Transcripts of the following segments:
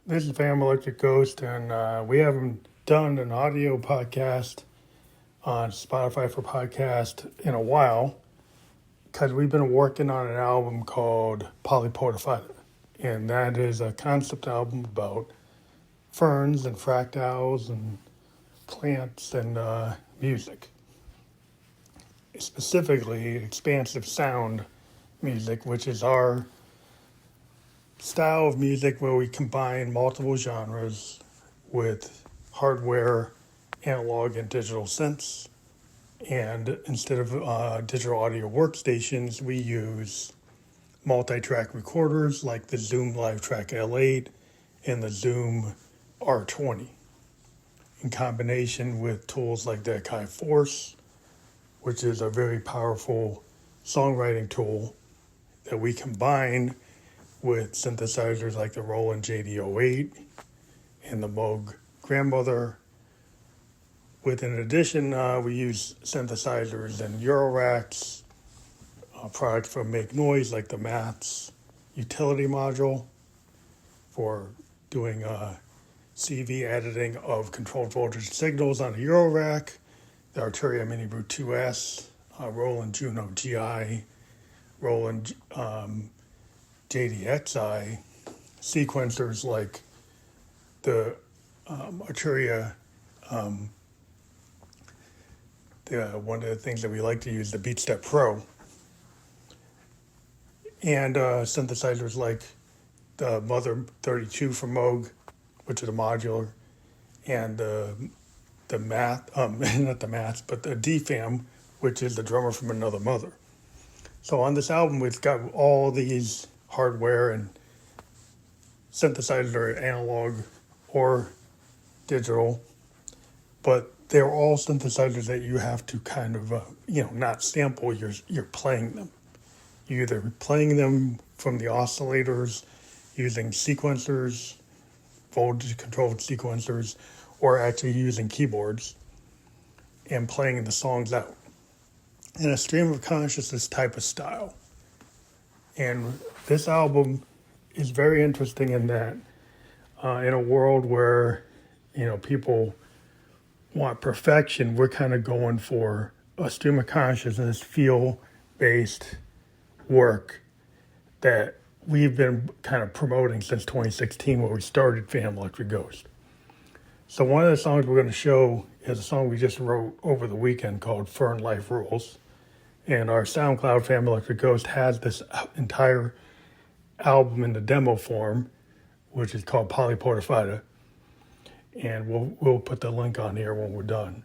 This is Van Electric Ghost, and we haven't done an audio podcast on Spotify for podcast in a while because we've been working on an album called Polypodiophyta, and that is a concept album about ferns and fractals and plants and music, specifically expansive sound music, which is our style of music where we combine multiple genres with hardware, analog, and digital synths. And instead of digital audio workstations, we use multi-track recorders like the Zoom LiveTrack L8 and the Zoom R20 in combination with tools like the Akai Force, which is a very powerful songwriting tool that we combine with synthesizers like the Roland JD08 and the Moog Grandmother. In addition, we use synthesizers and Euroracks, products from Make Noise like the Mats utility module for doing CV editing of controlled voltage signals on a Eurorack, the Arturia Mini Brute 2S, Roland Juno GI, Roland JDXI, sequencers like the Arturia, one of the things that we like to use, the BeatStep Pro, and synthesizers like the Mother 32 from Moog, which is a modular, and the Math, not the Mats, but the DFAM, which is the drummer from Another Mother. So on this album, we've got all these hardware and synthesizer analog or digital, but they're all synthesizers that you have to kind of, not sample, you're playing them. You're either playing them from the oscillators using sequencers, voltage controlled sequencers, or actually using keyboards and playing the songs out in a stream of consciousness type of style. And this album is very interesting in that in a world where, people want perfection, we're kind of going for a stream of consciousness, feel-based work that we've been kind of promoting since 2016 when we started Van Electric Ghost. So one of the songs we're going to show is a song we just wrote over the weekend called Fern Life Rules. And our SoundCloud Van Electric Ghost has this entire album in the demo form, which is called Polypodiophyta. And we'll put the link on here when we're done.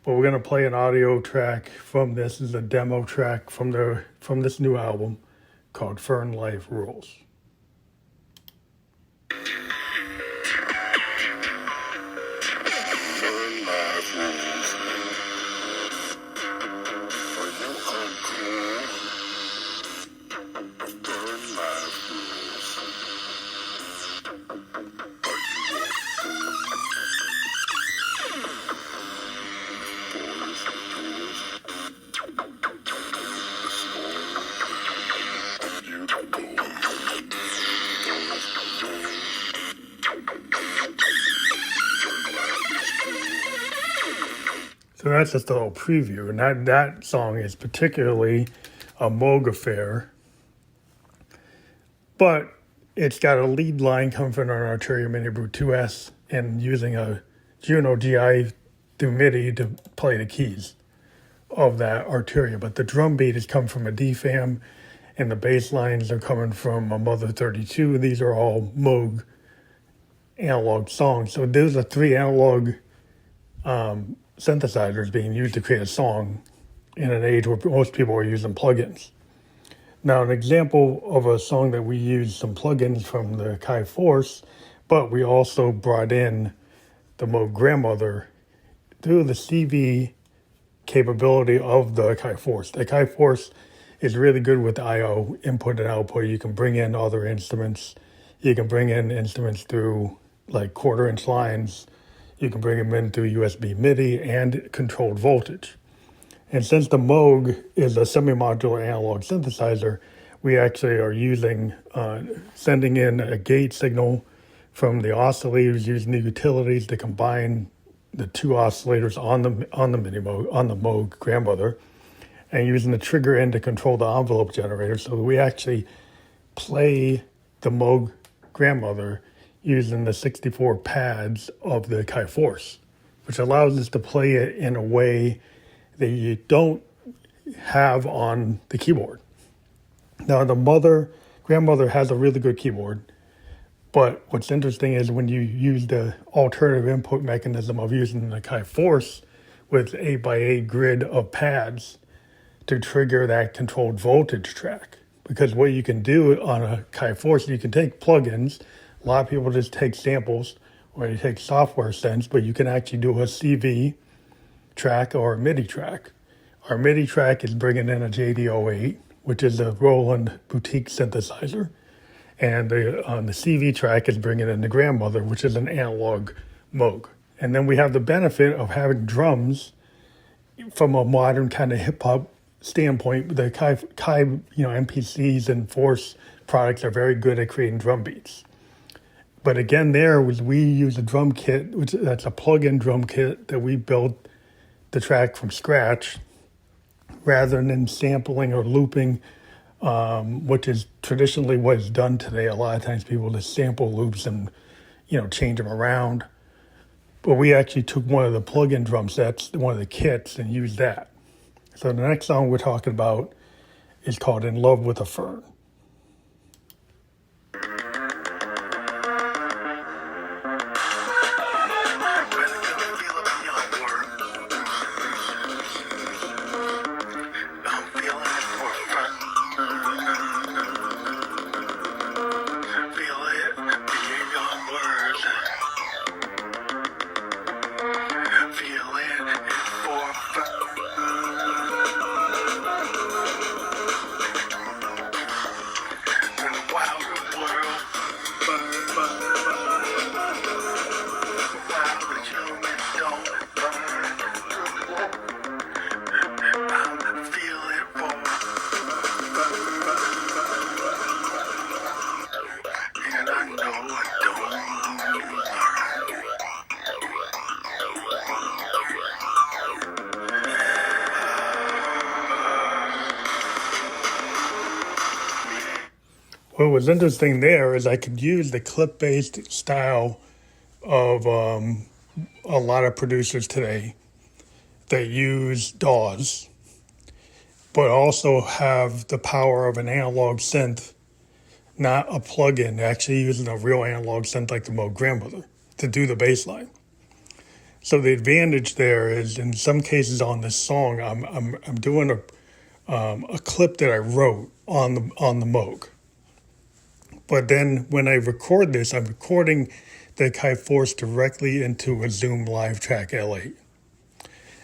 But we're going to play an audio track from this. This is a demo track from this new album called Fern Life Rules. So that's just a little preview, and that song is particularly a Moog affair, but it's got a lead line coming from an Arturia Mini Brute 2S and using a Juno GI through MIDI to play the keys of that Arturia. But the drum beat is coming from a DFAM, and the bass lines are coming from a Mother 32. These are all Moog analog songs. So those are three analog synthesizers being used to create a song in an age where most people are using plugins. Now, an example of a song that we used some plugins from the Akai Force, but we also brought in the Moog Grandmother through the CV capability of the Akai Force. The Akai Force is really good with I/O, input and output. You can bring in other instruments. You can bring in instruments through like quarter-inch lines. You can bring them in through USB MIDI and controlled voltage. And since the Moog is a semi-modular analog synthesizer, we actually are using, sending in a gate signal from the oscillators using the utilities to combine the two oscillators on the Moog grandmother, and using the trigger end to control the envelope generator. So we actually play the Moog grandmother using the 64 pads of the Chi-Force, which allows us to play it in a way that you don't have on the keyboard. Now, the grandmother has a really good keyboard, but what's interesting is when you use the alternative input mechanism of using the Chi-Force with 8x8 grid of pads to trigger that controlled voltage track. Because what you can do on a Chi-Force, you can take plugins. A lot of people just take samples or you take software sense, but you can actually do a CV track or a MIDI track. Our MIDI track is bringing in a JD08, which is a Roland boutique synthesizer. And the CV track is bringing in the grandmother, which is an analog Moog. And then we have the benefit of having drums from a modern kind of hip hop standpoint. The Kai MPCs and Force products are very good at creating drum beats. But again, we use a drum kit, that's a plug-in drum kit that we built the track from scratch, rather than sampling or looping, which is traditionally what is done today. A lot of times people just sample loops and, change them around. But we actually took one of the plug-in drum sets, one of the kits, and used that. So the next song we're talking about is called In Love with a Fern. What was interesting there is I could use the clip-based style of a lot of producers today that use DAWs, but also have the power of an analog synth, not a plug-in, actually using a real analog synth like the Moog grandmother to do the bass line. So the advantage there is, in some cases on this song, I'm doing a clip that I wrote on the Moog. But then when I record this, I'm recording the Chi-Force directly into a Zoom Live Track L8.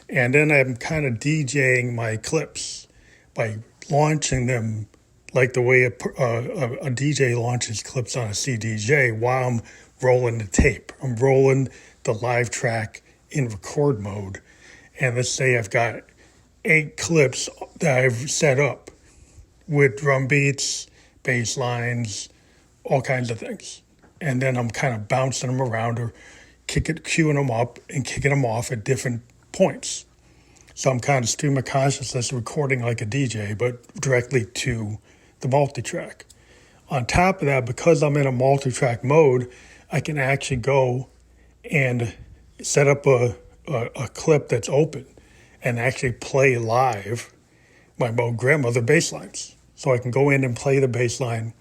And then I'm kind of DJing my clips by launching them like the way a DJ launches clips on a CDJ while I'm rolling the tape. I'm rolling the live track in record mode. And let's say I've got 8 clips that I've set up with drum beats, bass lines, all kinds of things. And then I'm kind of bouncing them around or queuing them up and kicking them off at different points. So I'm kind of stream of consciousness recording like a DJ, but directly to the multi-track. On top of that, because I'm in a multi-track mode, I can actually go and set up a clip that's open and actually play live my Moog grandmother bass lines. So I can go in and play the bass line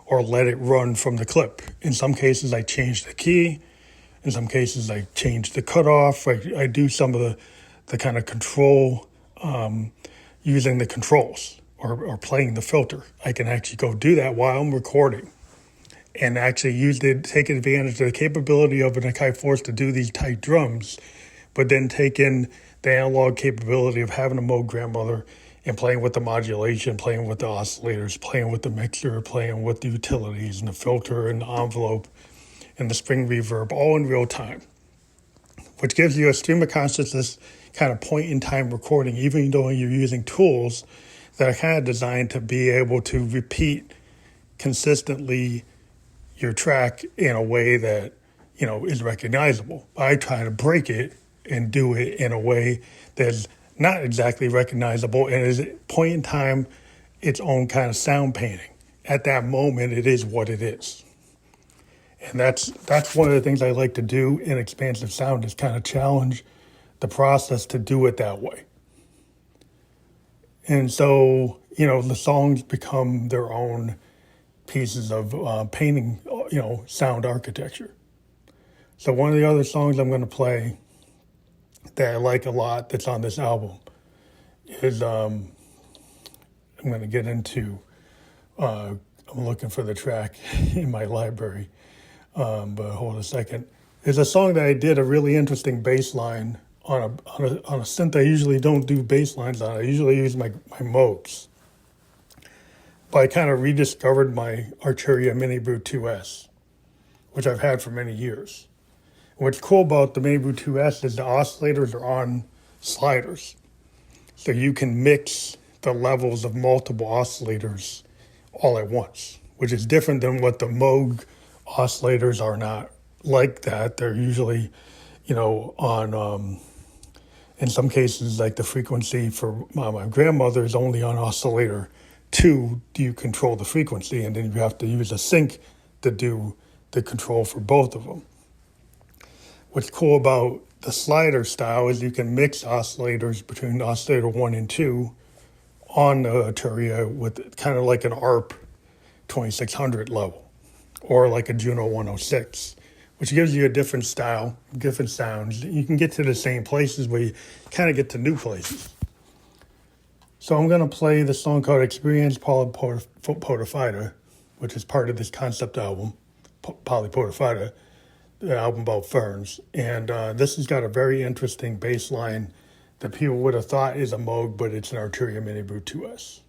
or let it run from the clip. In some cases, I change the key. In some cases, I change the cutoff. I do some of the kind of control using the controls or playing the filter. I can actually go do that while I'm recording and actually take advantage of the capability of an Chi-Force to do these tight drums, but then take in the analog capability of having a Moog grandmother and playing with the modulation, playing with the oscillators, playing with the mixer, playing with the utilities and the filter and the envelope and the spring reverb, all in real time, which gives you a stream of consciousness kind of point-in-time recording, even though you're using tools that are kind of designed to be able to repeat consistently your track in a way that, is recognizable. I try to break it and do it in a way that's not exactly recognizable and is at point in time its own kind of sound painting. At that moment, it is what it is. And that's one of the things I like to do in expansive sound is kind of challenge the process to do it that way. And so, the songs become their own pieces of painting, sound architecture. So one of the other songs I'm going to play that I like a lot that's on this album is, I'm going to get into, I'm looking for the track in my library, but hold a second. There's a song that I did a really interesting bass line on a synth I usually don't do bass lines on. I usually use my Moogs. But I kind of rediscovered my Arturia Mini Brute 2S, which I've had for many years. What's cool about the Mini Brute 2S is the oscillators are on sliders. So you can mix the levels of multiple oscillators all at once, which is different than what the Moog oscillators are not like that. They're usually, on, in some cases, like the frequency for my grandmother is only on oscillator 2, do you control the frequency, and then you have to use a sync to do the control for both of them. What's cool about the slider style is you can mix oscillators between oscillator 1 and 2 on the Arturia with kind of like an ARP 2600 level or like a Juno 106, which gives you a different style, different sounds. You can get to the same places, but you kind of get to new places. So I'm going to play the song called Experience Polypodiophyta, which is part of this concept album, Polypodiophyta, the album about ferns. And this has got a very interesting bass line that people would have thought is a Moog, but it's an Arturia Mini Brute 2S.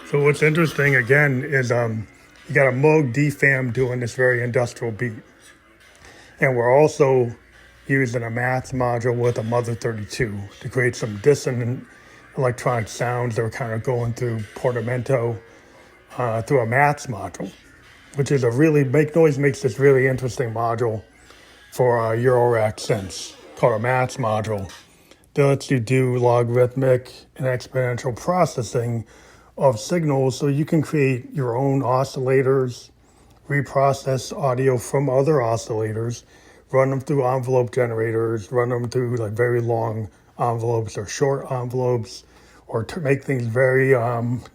So what's interesting again is you got a Moog DFAM doing this very industrial beat. And we're also using a math module with a Mother 32 to create some dissonant electronic sounds that are kind of going through portamento through a math module, which is a really, Make Noise makes this really interesting module for Eurorack synths called a math module that lets you do logarithmic and exponential processing of signals so you can create your own oscillators, reprocess audio from other oscillators, run them through envelope generators, run them through like very long envelopes or short envelopes, or to make things very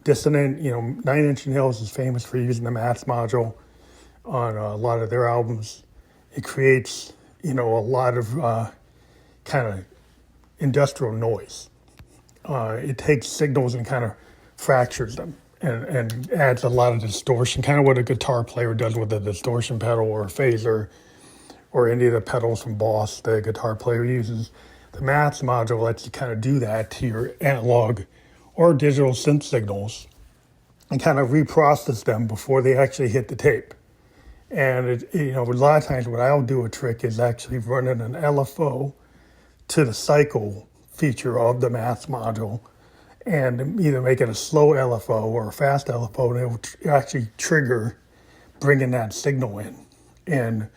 dissonant. 9 Inch Nails is famous for using the math module on a lot of their albums. It creates, a lot of kind of industrial noise. It takes signals and kind of fractures them and adds a lot of distortion, kind of what a guitar player does with a distortion pedal or a phaser or any of the pedals from Boss the guitar player uses. The math module lets you kind of do that to your analog or digital synth signals and kind of reprocess them before they actually hit the tape. And a lot of times what I'll do a trick is actually running an LFO to the cycle feature of the math module and either make it a slow LFO or a fast LFO, and it will actually trigger bringing that signal in and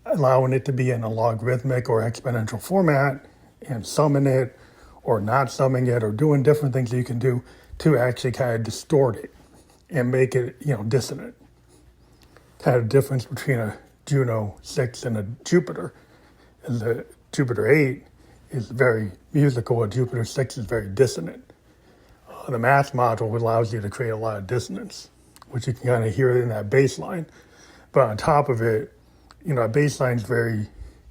allowing it to be in a logarithmic or exponential format and summing it or not summing it or doing different things that you can do to actually kind of distort it and make it, dissonant. Kind of difference between a Juno 6 and a Jupiter. And the Jupiter 8 is very musical, and Jupiter 6 is very dissonant. The math module allows you to create a lot of dissonance, which you can kind of hear in that bass line. But on top of it, a bass line is very,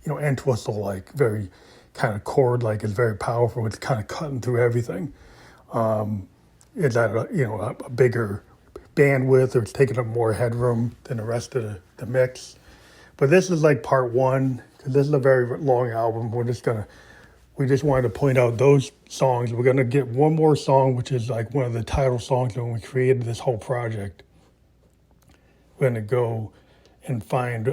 Entwistle-like, very kind of chord-like. It's very powerful. It's kind of cutting through everything. It's at a bigger bandwidth, or it's taking up more headroom than the rest of the mix. But this is like part one, because this is a very long album. We just wanted to point out those songs. We're going to get one more song, which is like one of the title songs when we created this whole project. We're going to go and find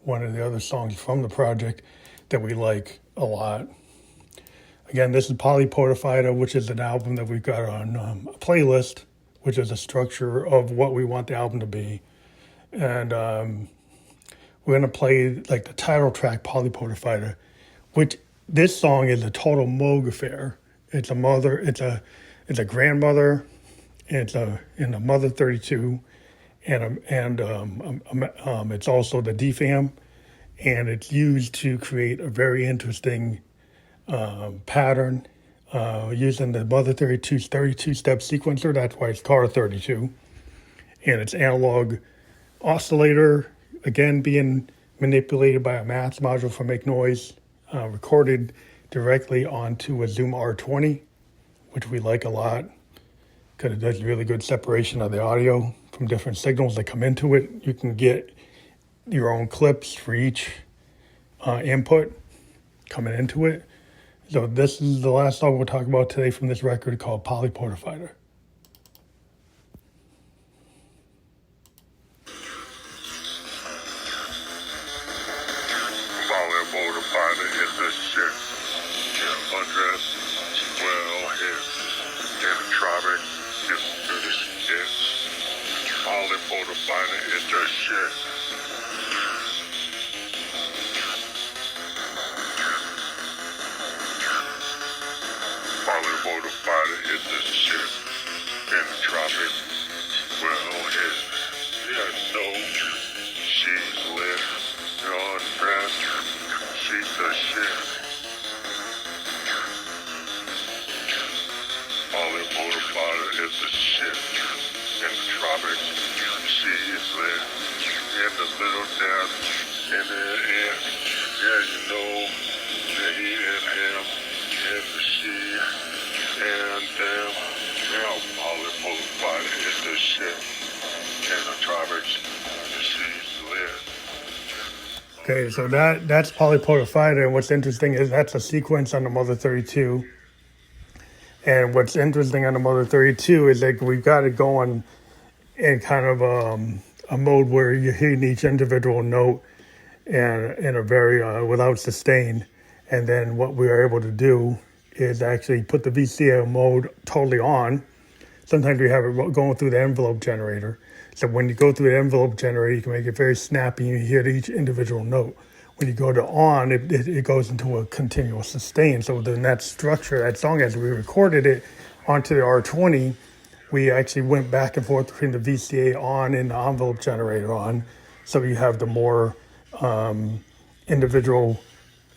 one of the other songs from the project that we like a lot. Again, this is Polypodiophyta, which is an album that we've got on a playlist, which is a structure of what we want the album to be. And we're going to play like the title track, Polypodiophyta, which this song is a total Moog affair. It's a mother, it's a grandmother, it's a mother 32, and it's also the DFAM, and it's used to create a very interesting pattern using the mother 32's 32-step sequencer. That's why it's called 32, and it's analog oscillator, again being manipulated by a math module for make noise. Recorded directly onto a Zoom R20, which we like a lot because it does really good separation of the audio from different signals that come into it. You can get your own clips for each input coming into it. So this is the last song we'll talk about today from this record, called Polypodiophyta. Polypodiophyta is the shit. Undress, well, his anatropic is the shit. Polypodiophyta is the shit. Polypodiophyta is the shit. Anatropic, well, his, she's lit, undressed. She's the shit. Polypodiophyta is the shit. In the tropics, she is lit. In the little death, in the air. Yeah, the he and him, and the she, and them. Polypodiophyta is the shit. In the tropics, she's lit. Okay, so that's Polypodiophyta, and what's interesting is that's a sequence on the Mother 32. And what's interesting on the Mother 32 is like we've got it going in kind of a mode where you're hitting each individual note and in a very without sustain. And then what we are able to do is actually put the VCA mode totally on. Sometimes we have it going through the envelope generator. So when you go through the envelope generator, you can make it very snappy. You hit each individual note. When you go to on, it goes into a continuous sustain. So then that structure, that song, as we recorded it onto the R20, we actually went back and forth between the VCA on and the envelope generator on. So you have the more individual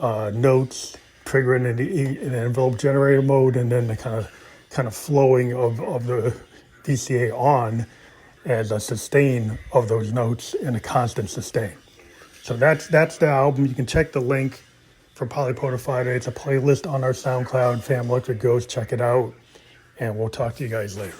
notes triggering in the envelope generator mode, and then the kind of flowing of the VCA on as a sustain of those notes in a constant sustain. So that's the album. You can check the link for Polypodiophyta. It's a playlist on our SoundCloud. Fam Electric Ghost. Check it out, and we'll talk to you guys later.